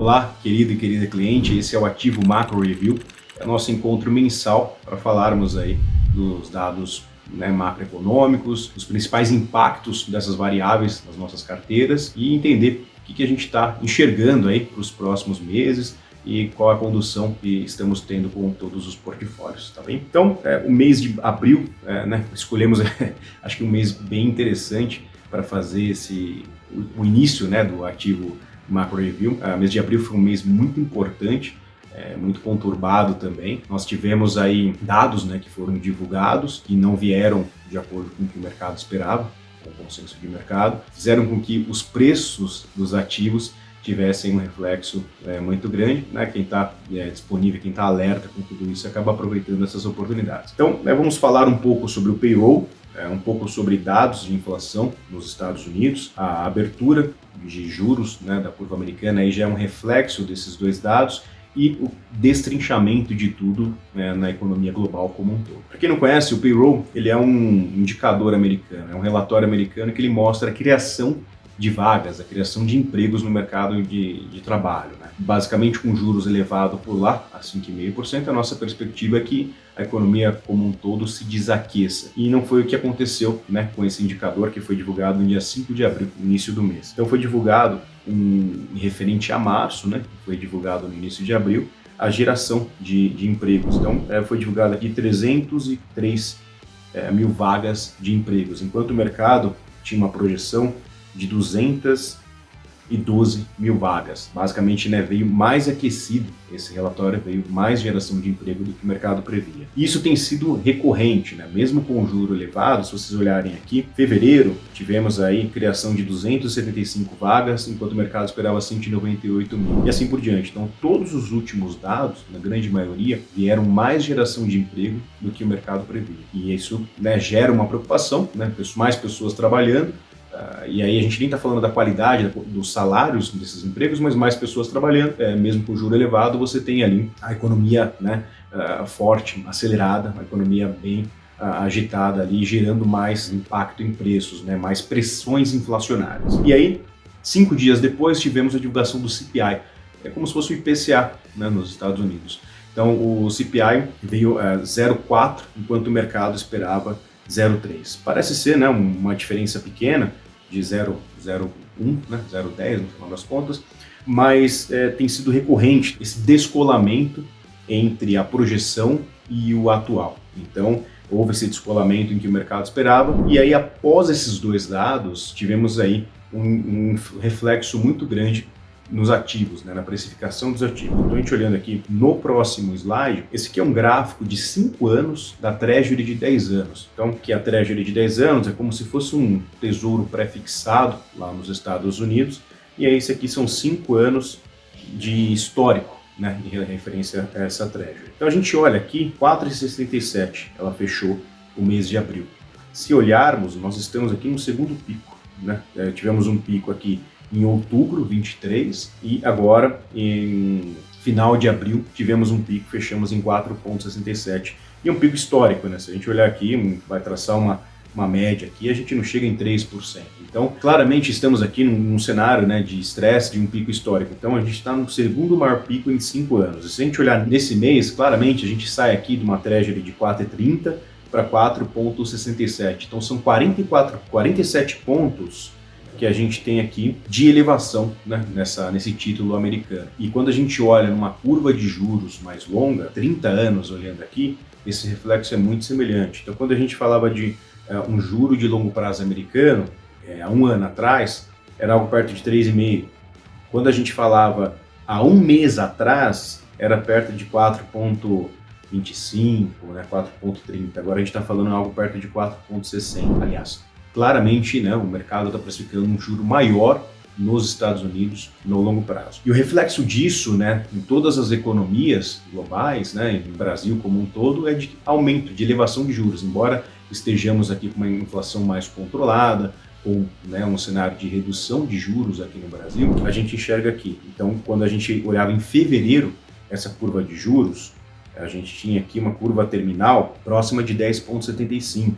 Olá, querido e querida cliente, esse é o Ativo Macro Review, é o nosso encontro mensal para falarmos aí dos dados macroeconômicos, os principais impactos dessas variáveis nas nossas carteiras e entender o que a gente está enxergando aí para os próximos meses e qual a condução que estamos tendo com todos os portfólios, tá bem? Então, o mês de abril, escolhemos acho que um mês bem interessante para fazer o início do Ativo Macro Review. O mês de abril foi um mês muito importante, muito conturbado também. Nós tivemos aí dados que foram divulgados e não vieram de acordo com o que o mercado esperava, com o consenso de mercado, fizeram com que os preços dos ativos tivessem um reflexo muito grande, Quem está disponível, quem está alerta com tudo isso, acaba aproveitando essas oportunidades. Então, vamos falar um pouco sobre o payroll, um pouco sobre dados de inflação nos Estados Unidos, a abertura de juros da curva americana aí já é um reflexo desses dois dados e o destrinchamento de tudo na economia global como um todo. Para quem não conhece, o payroll ele é um indicador americano, é um relatório americano que ele mostra a criação de vagas, a criação de empregos no mercado de trabalho. Basicamente, com juros elevados por lá, a 5,5%, a nossa perspectiva é que a economia como um todo se desaqueça. E não foi o que aconteceu com esse indicador que foi divulgado no dia 5 de abril, no início do mês. Então foi divulgado referente a março, que foi divulgado no início de abril, a geração de empregos. Então foi divulgado aqui 303 mil vagas de empregos, enquanto o mercado tinha uma projeção de 212 mil vagas. Basicamente, veio mais aquecido esse relatório, veio mais geração de emprego do que o mercado previa. Isso tem sido recorrente, mesmo com o juro elevado. Se vocês olharem aqui, fevereiro, tivemos aí criação de 275 vagas, enquanto o mercado esperava 198 mil, e assim por diante. Então, todos os últimos dados, na grande maioria, vieram mais geração de emprego do que o mercado previa. E isso gera uma preocupação, mais pessoas trabalhando, e aí a gente nem está falando da qualidade dos salários desses empregos, mas mais pessoas trabalhando, mesmo com o juro elevado, você tem ali a economia forte, acelerada, a economia bem agitada ali, gerando mais impacto em preços, mais pressões inflacionárias. E aí, 5 dias depois, tivemos a divulgação do CPI, é como se fosse o IPCA nos Estados Unidos. Então o CPI veio 0,4, enquanto o mercado esperava 0,3. Parece ser uma diferença pequena, de 0,01, 0,10 no final das contas, mas tem sido recorrente esse descolamento entre a projeção e o atual. Então, houve esse descolamento em que o mercado esperava, e aí após esses dois dados, tivemos aí um reflexo muito grande nos ativos, na precificação dos ativos. Então, a gente olhando aqui no próximo slide, esse aqui é um gráfico de 5 anos da Treasury de 10 anos. Então, que a Treasury de 10 anos é como se fosse um tesouro pré-fixado lá nos Estados Unidos, e aí esse aqui são 5 anos de histórico, em referência a essa Treasury. Então, a gente olha aqui, 4,67, ela fechou o mês de abril. Se olharmos, nós estamos aqui no segundo pico, tivemos um pico aqui em outubro 23 e agora em final de abril tivemos um pico, fechamos em 4,67 e um pico histórico, Se a gente olhar aqui, vai traçar uma média aqui, a gente não chega em 3%. Então, claramente estamos aqui num cenário de estresse de um pico histórico. Então, a gente está no segundo maior pico em 5 anos. E se a gente olhar nesse mês, claramente a gente sai aqui de uma Treasury de 4,30 para 4,67. Então, são 47 pontos que a gente tem aqui de elevação nesse título americano. E quando a gente olha numa curva de juros mais longa, 30 anos olhando aqui, esse reflexo é muito semelhante. Então, quando a gente falava de um juro de longo prazo americano, há um ano atrás, era algo perto de 3,5. Quando a gente falava há um mês atrás, era perto de 4,25, 4,30. Agora a gente está falando algo perto de 4,60. Aliás, claramente, o mercado está precificando um juro maior nos Estados Unidos no longo prazo. E o reflexo disso, em todas as economias globais, no Brasil como um todo, é de aumento, de elevação de juros. Embora estejamos aqui com uma inflação mais controlada, com um cenário de redução de juros aqui no Brasil, a gente enxerga aqui. Então, quando a gente olhava em fevereiro, essa curva de juros, a gente tinha aqui uma curva terminal próxima de 10,75,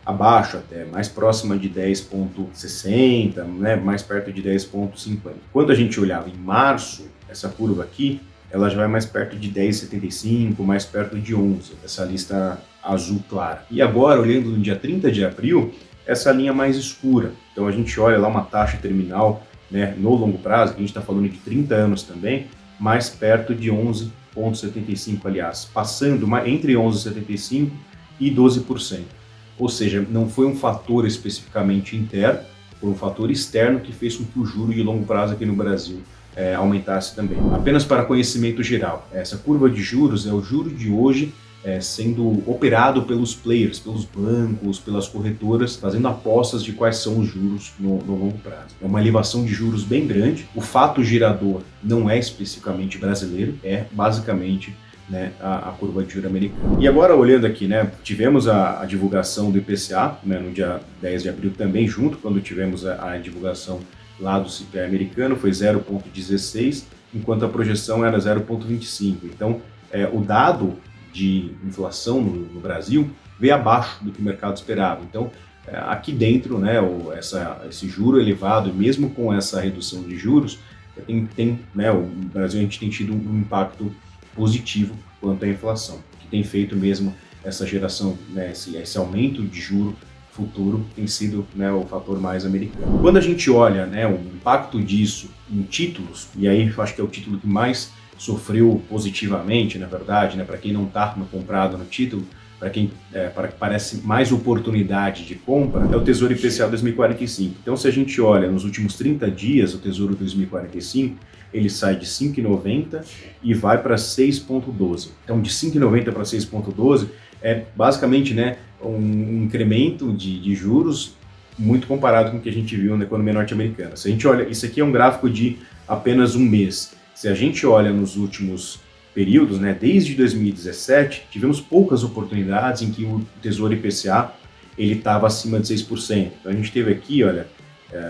abaixo até, mais próxima de 10,60, mais perto de 10,50. Quando a gente olhava em março, essa curva aqui, ela já vai mais perto de 10,75, mais perto de 11, essa lista azul clara. E agora, olhando no dia 30 de abril, essa linha mais escura. Então a gente olha lá uma taxa terminal, né, no longo prazo, que a gente está falando de 30 anos também, mais perto de 11,75, aliás, passando entre 11,75 e 12%. Ou seja, não foi um fator especificamente interno, foi um fator externo que fez com que o juro de longo prazo aqui no Brasil aumentasse também. Apenas para conhecimento geral, essa curva de juros é o juro de hoje sendo operado pelos players, pelos bancos, pelas corretoras, fazendo apostas de quais são os juros no longo prazo. É uma elevação de juros bem grande. O fato gerador não é especificamente brasileiro, é basicamente a curva de juros americana. E agora, olhando aqui, tivemos a divulgação do IPCA no dia 10 de abril também, junto quando tivemos a divulgação lá do CPI americano, foi 0,16, enquanto a projeção era 0,25. Então, o dado de inflação no Brasil veio abaixo do que o mercado esperava. Então, aqui dentro, esse juro elevado, mesmo com essa redução de juros, o Brasil a gente tem tido um impacto positivo quanto à inflação, que tem feito mesmo essa geração, esse aumento de juro futuro tem sido o fator mais americano. Quando a gente olha o impacto disso em títulos, e aí eu acho que é o título que mais sofreu positivamente, na verdade, para quem não está comprado no título, para quem parece mais oportunidade de compra, é o Tesouro IPCA 2045. Então, se a gente olha nos últimos 30 dias, o Tesouro 2045, ele sai de 5,90 e vai para 6,12. Então, de 5,90 para 6,12 é basicamente um incremento de juros muito comparado com o que a gente viu na economia norte-americana. Se a gente olha, isso aqui é um gráfico de apenas um mês. Se a gente olha nos últimos períodos, desde 2017, tivemos poucas oportunidades em que o Tesouro IPCA ele estava acima de 6%. Então a gente teve aqui, olha,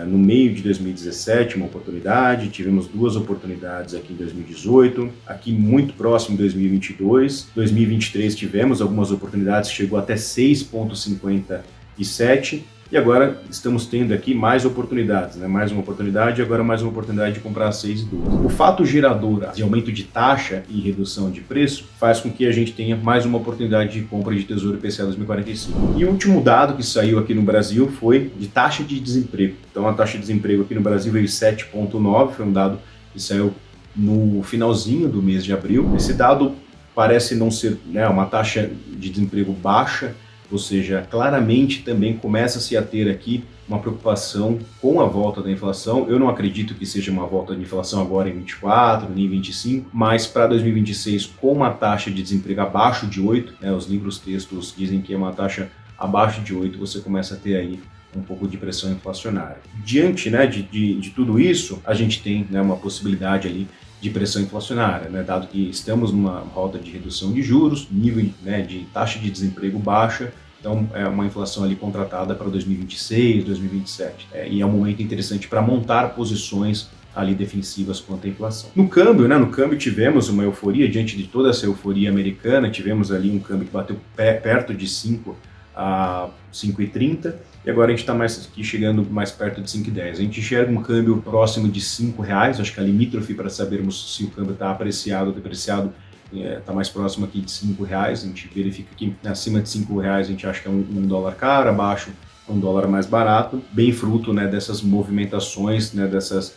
no meio de 2017 uma oportunidade, tivemos duas oportunidades aqui em 2018, aqui muito próximo em 2022, 2023 tivemos algumas oportunidades, chegou até 6,57%, e agora estamos tendo aqui mais oportunidades, mais uma oportunidade e agora mais uma oportunidade de comprar 6,12. O fato gerador de aumento de taxa e redução de preço faz com que a gente tenha mais uma oportunidade de compra de Tesouro IPCA 2045. E o último dado que saiu aqui no Brasil foi de taxa de desemprego. Então a taxa de desemprego aqui no Brasil veio 7,9, foi um dado que saiu no finalzinho do mês de abril. Esse dado parece não ser uma taxa de desemprego baixa, ou seja, claramente também começa-se a ter aqui uma preocupação com a volta da inflação. Eu não acredito que seja uma volta de inflação agora em 24, nem em 25, mas para 2026, com uma taxa de desemprego abaixo de 8, os livros textos dizem que é uma taxa abaixo de 8, você começa a ter aí um pouco de pressão inflacionária. Diante de tudo isso, a gente tem uma possibilidade ali de pressão inflacionária, dado que estamos numa rota de redução de juros, nível de taxa de desemprego baixa, então é uma inflação ali contratada para 2026, 2027. E é um momento interessante para montar posições ali defensivas contra a inflação. No câmbio tivemos uma euforia, diante de toda essa euforia americana, tivemos ali um câmbio que bateu perto de 5 a 5,30, e agora a gente está chegando mais perto de 5,10. A gente enxerga um câmbio próximo de R$5, acho que a limítrofe para sabermos se o câmbio está apreciado ou depreciado está mais próximo aqui de R$5. A gente verifica que acima de R$5 a gente acha que é um dólar caro, abaixo um dólar mais barato, bem fruto dessas movimentações, dessas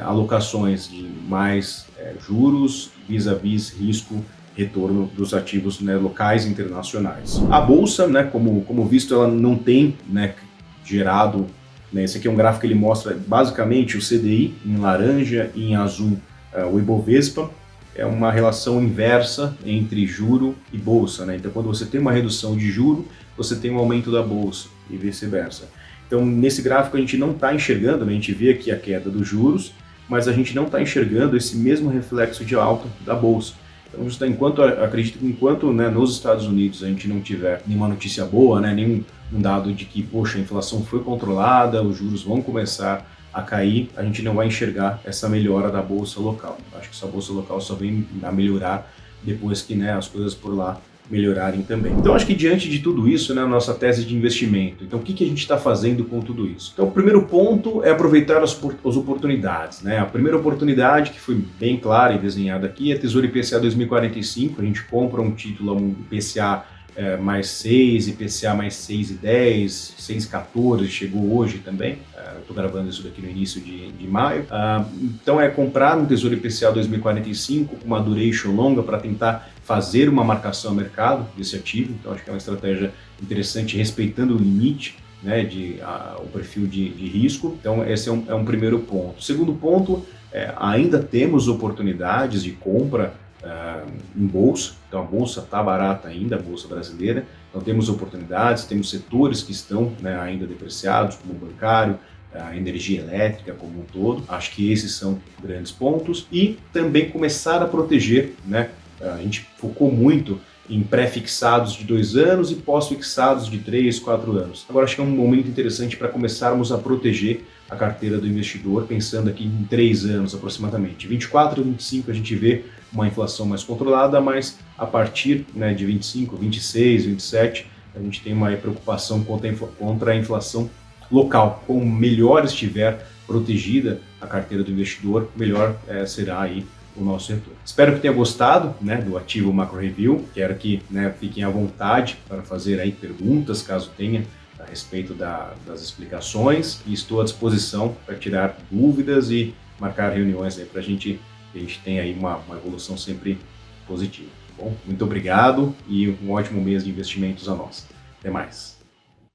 alocações de mais juros vis-à-vis risco retorno dos ativos locais e internacionais. A bolsa, como visto, ela não tem gerado, esse aqui é um gráfico que ele mostra basicamente o CDI em laranja e em azul o Ibovespa. É uma relação inversa entre juro e bolsa, Então, quando você tem uma redução de juro, você tem um aumento da bolsa e vice-versa. Então, nesse gráfico a gente não está enxergando, a gente vê aqui a queda dos juros, mas a gente não está enxergando esse mesmo reflexo de alta da bolsa. Então, acredito que enquanto nos Estados Unidos a gente não tiver nenhuma notícia boa, nenhum dado de que, a inflação foi controlada, os juros vão começar a cair, a gente não vai enxergar essa melhora da bolsa local. Acho que essa bolsa local só vem a melhorar depois que as coisas por lá melhorarem também. Então acho que diante de tudo isso, né, a nossa tese de investimento, então o que a gente está fazendo com tudo isso? Então o primeiro ponto é aproveitar as oportunidades, né? A primeira oportunidade que foi bem clara e desenhada aqui é Tesouro IPCA 2045, a gente compra um título, um IPCA mais 6, IPCA mais 6,10, 6,14, chegou hoje também. Eu estou gravando isso daqui no início de maio. Então é comprar um Tesouro IPCA 2045 com uma duration longa para tentar fazer uma marcação ao mercado desse ativo. Então acho que é uma estratégia interessante, respeitando o limite, né, o perfil de risco. Então esse é um primeiro ponto. Segundo ponto, ainda temos oportunidades de compra em bolsa, então a bolsa está barata ainda, a bolsa brasileira, então temos oportunidades, temos setores que estão, né, ainda depreciados, como o bancário, a energia elétrica como um todo. Acho que esses são grandes pontos, e também começar a proteger, né? A gente focou muito em pré-fixados de 2 anos e pós-fixados de 3, 4 anos. Agora acho que é um momento interessante para começarmos a proteger a carteira do investidor, pensando aqui em 3 anos aproximadamente. 24 a 25 a gente vê uma inflação mais controlada, mas a partir, né, de 25, 26, 27, a gente tem uma preocupação contra a inflação local. Quanto melhor estiver protegida a carteira do investidor, melhor será aí o nosso retorno. Espero que tenha gostado, né, do Ativo Macro Review. Quero que, né, fiquem à vontade para fazer aí perguntas, caso tenha, a respeito das explicações, e estou à disposição para tirar dúvidas e marcar reuniões aí para a gente tenha aí uma evolução sempre positiva. Bom, muito obrigado e um ótimo mês de investimentos a nós. Até mais.